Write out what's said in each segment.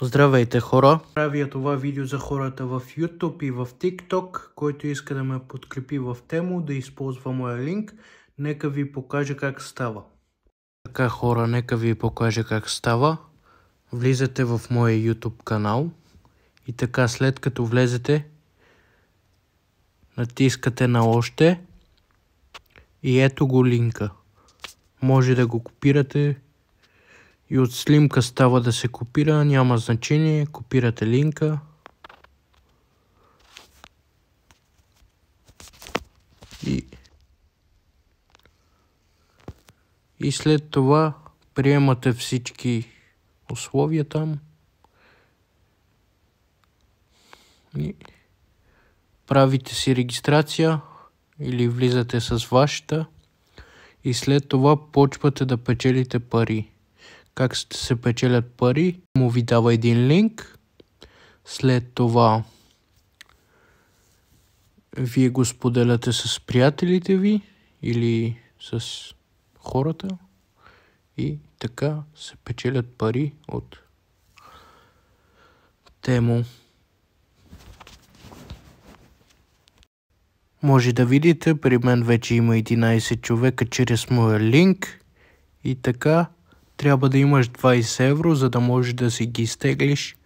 Здравейте хора! Правя това видео за хората в YouTube и в TikTok, който иска да ме подкрепи в Тему, да използва моя линк. Нека ви покажа как става. Така хора, нека ви покажа как става. Влизате в моя YouTube канал и така след като влезете, натискате на още и ето го линка. Може да го копирате. И от снимка става да се копира, няма значение, копирате линка. И след това приемате всички условия там. И правите си регистрация или влизате с вашата. И след това почвате да печелите пари. Как ще се печелят пари? Му ви дава един линк. След това вие го споделяте с приятелите ви или с хората. И така се печелят пари от Тему. Може да видите, при мен вече има 11 човека чрез моя линк. И така трябва да имаш 20 евро, за да можеш да си ги изтеглиш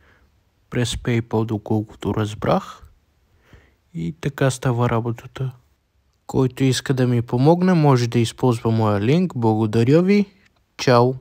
през PayPal, доколкото разбрах. И така става работата. Който иска да ми помогне, може да използва моя линк. Благодаря ви. Чао!